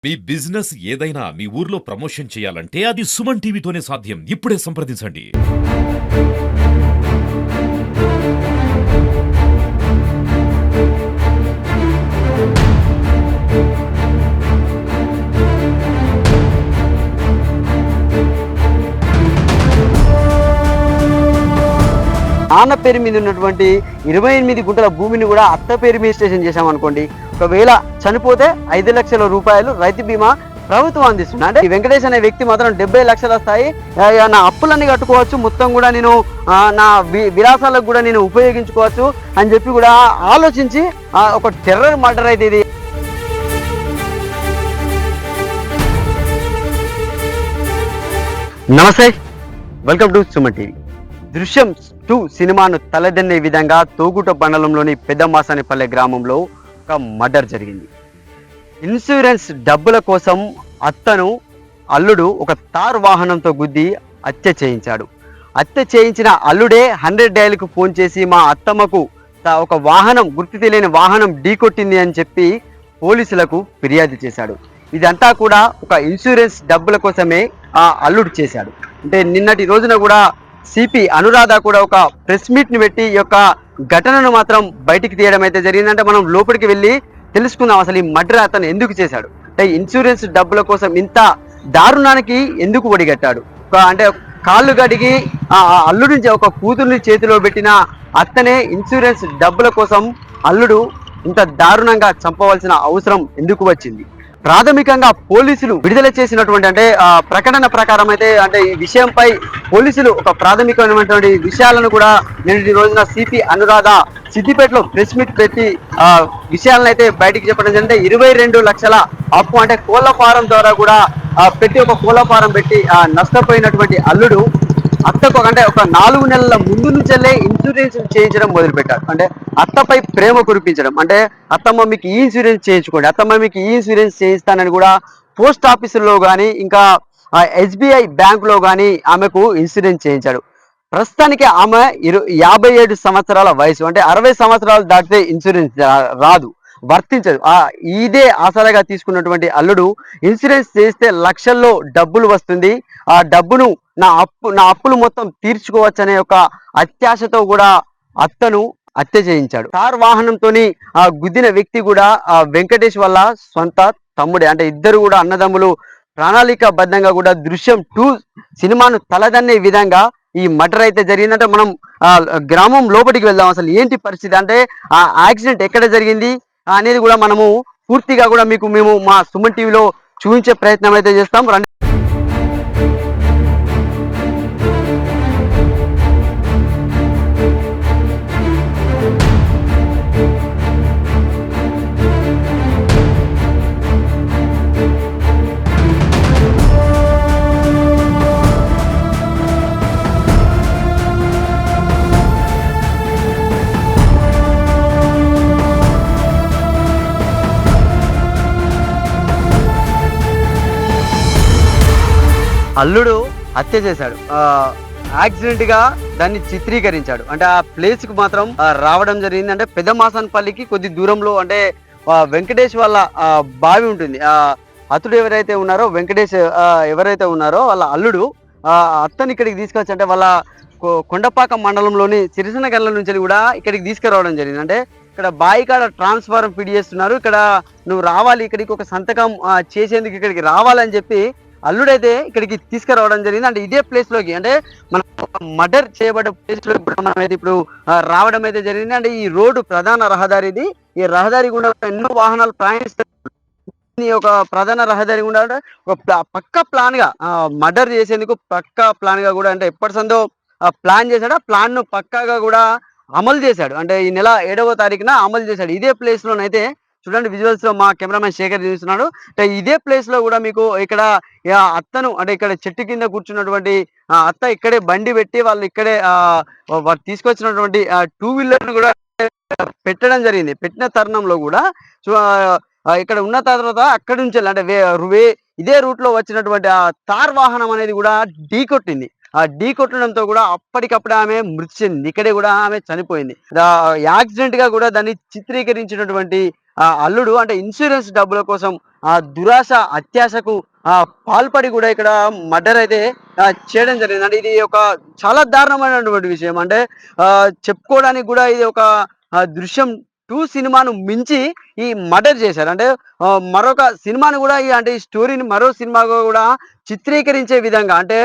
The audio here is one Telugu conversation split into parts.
మీ బిజినెస్ ఏదైనా మీ ఊర్లో ప్రమోషన్ చేయాలంటే అది సుమన్ టీవీతోనే సాధ్యం. ఇప్పుడే సంప్రదించండి. నాన్న పేరు మీద ఉన్నటువంటి 28 గుంటల భూమిని కూడా అత్త పేరు మీద రిజిస్ట్రేషన్ చేశామనుకోండి, ఒకవేళ చనిపోతే 5 లక్షల రూపాయలు రైతు బీమా ప్రభుత్వం అందిస్తుంది. అంటే ఈ వెంకటేష్ అనే వ్యక్తి మాత్రం 70 లక్షలు వస్తాయి, నా అప్పులన్నీ కట్టుకోవచ్చు, మొత్తం కూడా నేను నా విలాసాలకు కూడా నేను ఉపయోగించుకోవచ్చు అని చెప్పి కూడా ఆలోచించి ఒక టెర్రర్ మర్డర్ అయితే ఇది. నమస్తే, వెల్కమ్ టు సుమన్ టీవీ. దృశ్యం 2 సినిమాను తలదన్నే విధంగా తోగుట మండలంలోని పెద్దమాసానిపల్లె గ్రామంలో ఒక మర్డర్ జరిగింది. ఇన్సూరెన్స్ డబ్బుల కోసం అత్తను అల్లుడు ఒక తార్ వాహనంతో గుద్ది హత్య చేయించాడు. హత్య చేయించిన అల్లుడే 100 డయల్కు ఫోన్ చేసి మా అత్తమ్మకు ఒక వాహనం, గుర్తు తెలియని వాహనం ఢీకొట్టింది అని చెప్పి పోలీసులకు ఫిర్యాదు చేశాడు. ఇదంతా కూడా ఒక ఇన్సూరెన్స్ డబ్బుల కోసమే ఆ అల్లుడు చేశాడు. అంటే నిన్నటి రోజున కూడా సిపి అనురాధ కూడా ఒక ప్రెస్ మీట్ని పెట్టి ఈ యొక్క ఘటనను మాత్రం బయటికి తీయడం అయితే జరిగిందంటే మనం లోపలికి వెళ్ళి తెలుసుకుందాం అసలు ఈ మర్డర్ అతను ఎందుకు చేశాడు, అంటే ఇన్సూరెన్స్ డబ్బుల కోసం ఇంత దారుణానికి ఎందుకు ఒడిగట్టాడు. అంటే కాళ్ళు గడిగి అల్లుడిని ఒక కూతుర్ని చేతిలో పెట్టిన అత్తనే ఇన్సూరెన్స్ డబ్బుల కోసం అల్లుడు ఇంత దారుణంగా చంపవలసిన అవసరం ఎందుకు వచ్చింది. ప్రాథమికంగా పోలీసులు విడుదల చేసినటువంటి అంటే ప్రకటన ప్రకారం అయితే అంటే ఈ విషయంపై పోలీసులు ఒక ప్రాథమికమైనటువంటి విషయాలను కూడా నిన్నటి రోజున సిపి అనురాధ సిద్దిపేటలో ప్రెస్ మీట్ పెట్టి విషయాలను అయితే బయటికి చెప్పడం జరిగింది. 22 లక్షల అప్పు అంటే కోళ్ల ఫారం ద్వారా కూడా పెట్టి ఒక కోళ్ల ఫారం పెట్టి నష్టపోయినటువంటి అల్లుడు అత్తకు అంటే ఒక 4 నెలల ముందు నుంచెల్లే ఇన్సూరెన్స్ చేయించడం మొదలుపెట్టారు. అంటే అత్తపై ప్రేమ కురిపించడం, అంటే అత్తమ్మ మీకు ఈ ఇన్సూరెన్స్ చేయించుకోండి, అత్తమ్మ మీకు ఈ ఇన్సూరెన్స్ చేయిస్తానని కూడా పోస్ట్ ఆఫీసుల్లో కానీ ఇంకా SBI బ్యాంకులో కానీ ఆమెకు ఇన్సూరెన్స్ చేయించాడు. ప్రస్తుతానికి ఆమె 57 సంవత్సరాల వయసు, అంటే 60 సంవత్సరాలు దాటితే ఇన్సూరెన్స్ రాదు, వర్తించదు. ఇదే ఆసరాగా తీసుకున్నటువంటి అల్లుడు ఇన్సూరెన్స్ చేస్తే లక్షల్లో డబ్బులు వస్తుంది, ఆ డబ్బును నా అప్పులు మొత్తం తీర్చుకోవచ్చనే ఒక అత్యాశతో కూడా అత్తను హత్య చేయించాడు. కార్ వాహనంతోని గుద్దిన వ్యక్తి కూడా వెంకటేష్ వల్ల సొంత తమ్ముడే, అంటే ఇద్దరు కూడా అన్నదమ్ములు. ప్రణాళికాబద్ధంగా కూడా దృశ్యం 2 సినిమాను తలదన్నే విధంగా ఈ మర్డర్ అయితే జరిగిందంటే మనం గ్రామం లోపలికి వెళ్దాం. అసలు ఏంటి పరిస్థితి, అంటే ఆ యాక్సిడెంట్ ఎక్కడ జరిగింది అనేది కూడా మనము పూర్తిగా కూడా మేము మా సుమన్ టీవీలో చూపించే ప్రయత్నం అయితే చేస్తాం. అల్లుడు హత్య చేశాడు, యాక్సిడెంట్ గా దాన్ని చిత్రీకరించాడు. అంటే ఆ ప్లేస్ కు మాత్రం రావడం జరిగింది. అంటే పెద్దమాసానపల్లికి కొద్ది దూరంలో అంటే వెంకటేష్ వాళ్ళ బావి ఉంటుంది. అతడు ఎవరైతే ఉన్నారో వెంకటేష్ ఎవరైతే ఉన్నారో వాళ్ళ అల్లుడు అత్తని ఇక్కడికి తీసుకొచ్చి అంటే వాళ్ళ కొండపాక మండలంలోని సిరిసనగల్ల నుంచి కూడా ఇక్కడికి తీసుకురావడం జరిగింది. అంటే ఇక్కడ బావి కాడ ట్రాన్స్ఫారం ఫిట్ చేస్తున్నారు, ఇక్కడ నువ్వు రావాలి, ఇక్కడికి ఒక సంతకం చేసేందుకు ఇక్కడికి రావాలని చెప్పి అల్లుడైతే ఇక్కడికి తీసుకురావడం జరిగింది. అంటే ఇదే ప్లేస్ లోకి అంటే మన మర్డర్ చేయబడ్డ ప్లేస్ లో మనం అయితే ఇప్పుడు రావడం అయితే జరిగింది. అంటే ఈ రోడ్డు ప్రధాన రహదారిది, ఈ రహదారి గుండా ఎన్నో వాహనాలు ప్రయాణిస్తాయి. ఒక ప్రధాన రహదారి గుండా ఒక పక్క ప్లాన్ గా మర్డర్ చేసేందుకు పక్క ప్లాన్ గా కూడా అంటే ఎప్పటి సందో ప్లాన్ చేశాడు. ఆ ప్లాన్ ను పక్కాగా కూడా అమలు చేశాడు. అంటే ఈ నెల 7వ తారీఖున అమలు చేశాడు. ఇదే ప్లేస్ లోనైతే చూడండి, విజువల్స్ లో మా కెమెరామెన్ శేఖర్ చూస్తున్నాడు. ఇదే ప్లేస్ లో కూడా మీకు ఇక్కడ అత్తను అంటే ఇక్కడ చెట్టు కింద కూర్చున్నటువంటి అత్త ఇక్కడే బండి పెట్టి వాళ్ళు ఇక్కడే తీసుకొచ్చినటువంటి 2 వీలర్ కూడా పెట్టడం జరిగింది. పెట్టిన తరుణంలో కూడా ఇక్కడ ఉన్న తర్వాత అక్కడి నుంచి అంటే ఇదే రూట్ లో వచ్చినటువంటి ఆ తార్ వాహనం అనేది కూడా ఢీకొట్టింది. ఆ ఢీకొట్టడంతో కూడా అప్పటికప్పుడు ఆమె మృతి చెందింది, ఇక్కడే కూడా ఆమె చనిపోయింది. యాక్సిడెంట్ గా కూడా దాన్ని చిత్రీకరించినటువంటి అల్లుడు అంటే ఇన్సూరెన్స్ డబ్బుల కోసం దురాశ అత్యాశకు పాల్పడి కూడా ఇక్కడ మర్డర్ అయితే చేయడం జరిగింది. అంటే ఇది ఒక చాలా దారుణమైనటువంటి విషయం. అంటే చెప్పుకోవడానికి కూడా ఇది ఒక దృశ్యం 2 సినిమాను మించి ఈ మర్డర్ చేశారు. అంటే మరొక సినిమాను కూడా అంటే ఈ స్టోరీని మరో సినిమాగా కూడా చిత్రీకరించే విధంగా అంటే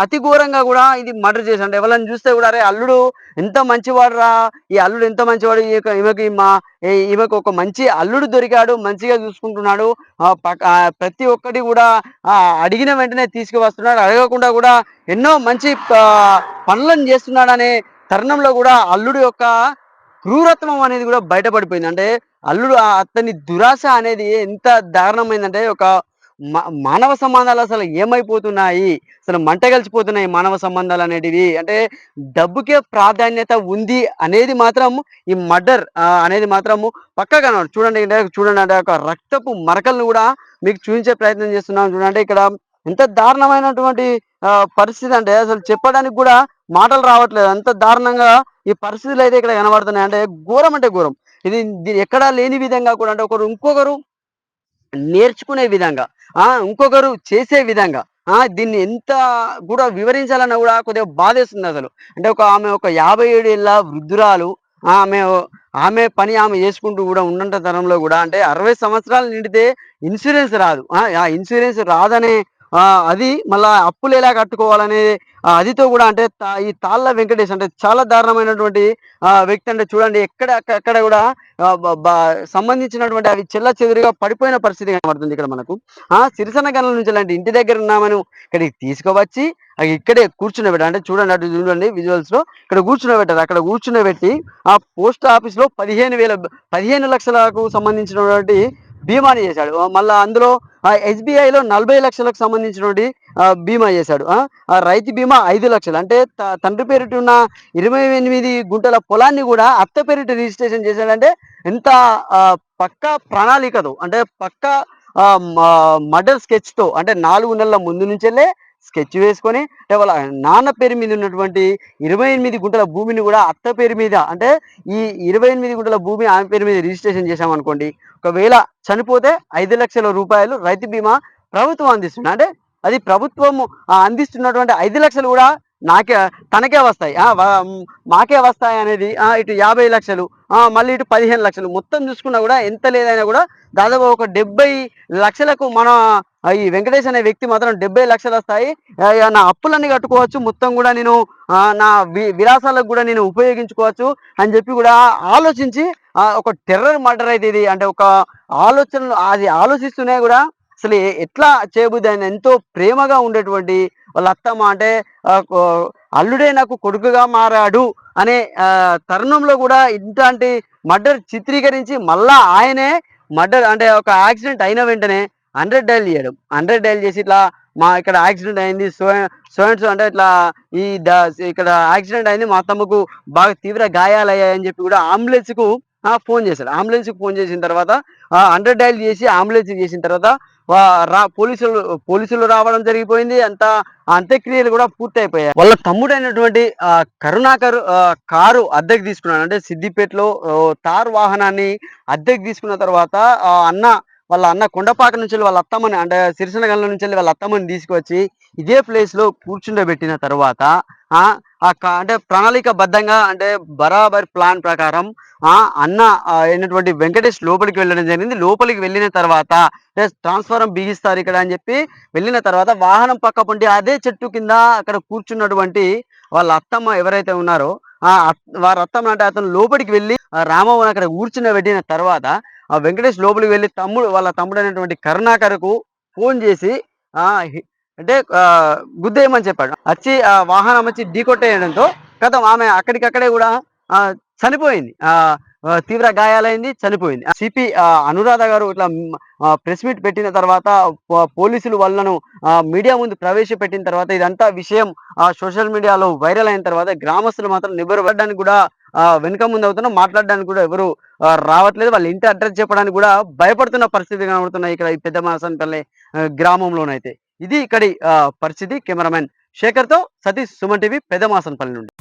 అతి ఘోరంగా కూడా ఇది మర్డర్ చేశారు. అంటే ఎవరైనా చూస్తే కూడా అరే అల్లుడు ఎంత మంచివాడురా, ఈ అల్లుడు ఎంత మంచివాడు, ఈమెకు ఒక మంచి అల్లుడు దొరికాడు, మంచిగా చూసుకుంటున్నాడు, ప్రతి ఒక్కటి కూడా అడిగిన వెంటనే తీసుకువస్తున్నాడు, అడగకుండా కూడా ఎన్నో మంచి పనులను చేస్తున్నాడు అనే తరుణంలో కూడా అల్లుడు యొక్క క్రూరత్వం అనేది కూడా బయటపడిపోయింది. అంటే అల్లుడు అతని దురాశ అనేది ఎంత దారుణమైందంటే ఒక మానవ సంబంధాలు అసలు ఏమైపోతున్నాయి, అసలు మంట కలిసిపోతున్నాయి మానవ సంబంధాలు అనేటివి. అంటే డబ్బుకే ప్రాధాన్యత ఉంది అనేది మాత్రం ఈ మర్డర్ అనేది మాత్రము పక్కగా చూడండి. చూడండి అంటే ఒక రక్తపు మరకలను కూడా మీకు చూపించే ప్రయత్నం చేస్తున్నాం. చూడండి ఇక్కడ ఎంత దారుణమైనటువంటి పరిస్థితి అంటే అసలు చెప్పడానికి కూడా మాటలు రావట్లేదు. అంత దారుణంగా ఈ పరిస్థితులు అయితే ఇక్కడ కనబడుతున్నాయి. అంటే ఘోరం అంటే ఘోరం. ఇది ఎక్కడా లేని విధంగా కూడా అంటే ఇంకొకరు నేర్చుకునే విధంగా ఇంకొకరు చేసే విధంగా దీన్ని ఎంత కూడా వివరించాలన్నా కూడా కొద్దిగా బాధేస్తుంది అసలు. అంటే ఆమె ఒక 57 ఏళ్ళ వృద్ధురాలు. ఆమె ఆమె పని ఆమె చేసుకుంటూ కూడా ఉన్నంత తరంలో కూడా అంటే 60 సంవత్సరాలు నిండితే ఇన్సూరెన్స్ రాదు. ఆ ఇన్సూరెన్స్ రాదనే అది మళ్ళా అప్పులు ఎలా కట్టుకోవాలనే అదితో కూడా అంటే ఈ తాళ్ళ వెంకటేష్ అంటే చాలా దారుణమైనటువంటి వ్యక్తి. అంటే చూడండి అక్కడ కూడా సంబంధించినటువంటి అవి చెల్ల చెదురుగా పడిపోయిన పరిస్థితి కనబడుతుంది ఇక్కడ మనకు. సిరిసన్న గనుల నుంచి అలాంటి ఇంటి దగ్గర ఉన్నామని ఇక్కడికి తీసుకువచ్చి ఇక్కడే కూర్చునబెట్టారు. అంటే చూడండి అటు చూడండి విజువల్స్ లో ఇక్కడ కూర్చునబెట్టారు. అక్కడ కూర్చునబెట్టి పోస్ట్ ఆఫీస్ లో 15 లక్షలకు సంబంధించినటువంటి బీమాని చేశాడు. మళ్ళా అందులో ఎస్బీఐలో 40 లక్షలకు సంబంధించినటువంటి బీమా చేశాడు. రైతు బీమా 5 లక్షలు. అంటే తండ్రి పేరిట ఉన్న 28 గుంటల పొలాన్ని కూడా అత్త పేరిట రిజిస్ట్రేషన్ చేశాడంటే ఎంత పక్కా ప్రణాళికతో అంటే పక్కా మర్డర్ స్కెచ్ తో అంటే 4 నెలల ముందు నుంచెల్లే స్కెచ్ వేసుకొని అంటే వాళ్ళ నాన్న పేరు మీద ఉన్నటువంటి 28 గుంటల భూమిని కూడా అత్త పేరు మీద అంటే ఈ 28 గుంటల భూమి ఆమె పేరు మీద రిజిస్ట్రేషన్ చేశామనుకోండి, ఒకవేళ చనిపోతే 5 లక్షల రూపాయలు రైతు బీమా ప్రభుత్వం అందిస్తుంది. అంటే అది ప్రభుత్వం అందిస్తున్నటువంటి 5 లక్షలు కూడా తనకే వస్తాయి, మాకే వస్తాయి అనేది ఇటు 50 లక్షలు మళ్ళీ ఇటు 15 లక్షలు మొత్తం చూసుకున్నా కూడా ఎంత లేదైనా కూడా దాదాపు ఒక 70 లక్షలకు మన ఈ వెంకటేష్ అనే వ్యక్తి మాత్రం 70 లక్షలు వస్తాయి, నా అప్పులన్నీ కట్టుకోవచ్చు, మొత్తం కూడా నేను నా విలాసాలకు కూడా నేను ఉపయోగించుకోవచ్చు అని చెప్పి కూడా ఆలోచించి ఒక టెర్రర్ మర్డర్ అయితే ఇది. అంటే ఒక ఆలోచనలు అది ఆలోచిస్తూనే కూడా అసలు ఎట్లా చేయబుద్ది ఆయన ఎంతో ప్రేమగా ఉండేటువంటి వాళ్ళ అత్తమ్మ అంటే అల్లుడే నాకు కొడుకుగా మారాడు అనే తరుణంలో కూడా ఇట్లాంటి మర్డర్ చిత్రీకరించి మళ్ళా ఆయనే మర్డర్ అంటే ఒక యాక్సిడెంట్ అయిన వెంటనే 100 డైల్ చేయడం, 100 డైల్ చేసి ఇట్లా మా ఇక్కడ యాక్సిడెంట్ అయింది సో అంటే ఇట్లా ఇక్కడ యాక్సిడెంట్ అయింది, మా అత్తమ్మకు బాగా తీవ్ర గాయాలయ్యాయని చెప్పి కూడా అంబులెన్స్ కు ఫోన్ చేశాడు. అంబులెన్స్ కు ఫోన్ చేసిన తర్వాత 100 డైల్ చేసి అంబులెన్స్ చేసిన తర్వాత పోలీసులు రావడం జరిగిపోయింది. అంత్యక్రియలు కూడా పూర్తయిపోయాయి. వాళ్ళ తమ్ముడైనటువంటి కరుణాకర్ కారు అద్దెకు తీసుకున్నాడు. అంటే సిద్దిపేటలో తార్ వాహనాన్ని అద్దెకు తీసుకున్న తర్వాత వాళ్ళ అన్న కొండపాక నుంచి వాళ్ళ అత్తమ్మని అంటే సిరిసినగల్ల నుంచి వాళ్ళ అత్తమ్మని తీసుకొచ్చి ఇదే ప్లేస్ లో కూర్చుండబెట్టిన తర్వాత అంటే ప్రణాళికబద్ధంగా అంటే బరాబర్ ప్లాన్ ప్రకారం అన్న అయినటువంటి వెంకటేష్ లోపలికి వెళ్ళడం జరిగింది. లోపలికి వెళ్ళిన తర్వాత ట్రాన్స్ఫారం బిగిస్తారు ఇక్కడ అని చెప్పి వెళ్ళిన తర్వాత వాహనం పక్క పొంటి అదే చెట్టు కింద అక్కడ కూర్చున్నటువంటి వాళ్ళ అత్తమ్మ ఎవరైతే ఉన్నారో వారి అత్తమ్మ అంటే అతను లోపలికి వెళ్ళి రామవ్వని అక్కడ కూర్చున్నబెట్టిన తర్వాత వెంకటేష్ లోపలికి వెళ్ళి వాళ్ళ తమ్ముడు అయినటువంటి కరుణాకర్కు ఫోన్ చేసి అంటే గుద్దేయమని చెప్పాడు. వచ్చి వాహనం వచ్చి ఢీకొట్టేయడంతో గతం ఆమె అక్కడికక్కడే కూడా చనిపోయింది, తీవ్ర గాయాలైంది, చనిపోయింది. సిపి అనురాధ గారు ఇట్లా ప్రెస్ మీట్ పెట్టిన తర్వాత పోలీసులు వాళ్ళను మీడియా ముందు ప్రవేశపెట్టిన తర్వాత ఇదంతా విషయం సోషల్ మీడియాలో వైరల్ అయిన తర్వాత గ్రామస్తులు మాత్రం నిబ్బరపడడానికి కూడా వెనుక ముందు అవుతున్నా, మాట్లాడడానికి కూడా ఎవరు రావట్లేదు. వాళ్ళ ఇంటి అడ్రస్ చెప్పడానికి కూడా భయపడుతున్న పరిస్థితి కనబడుతున్నాయి ఇక్కడ ఈ పెద్ద మాసనపల్లి గ్రామంలోనైతే. ఇది ఇక్కడి పరిస్థితి. కెమెరామెన్ శేఖర్తో సతీష్, సుమన్ టీవీ, పెద్ద మాసనపల్లి నుండి.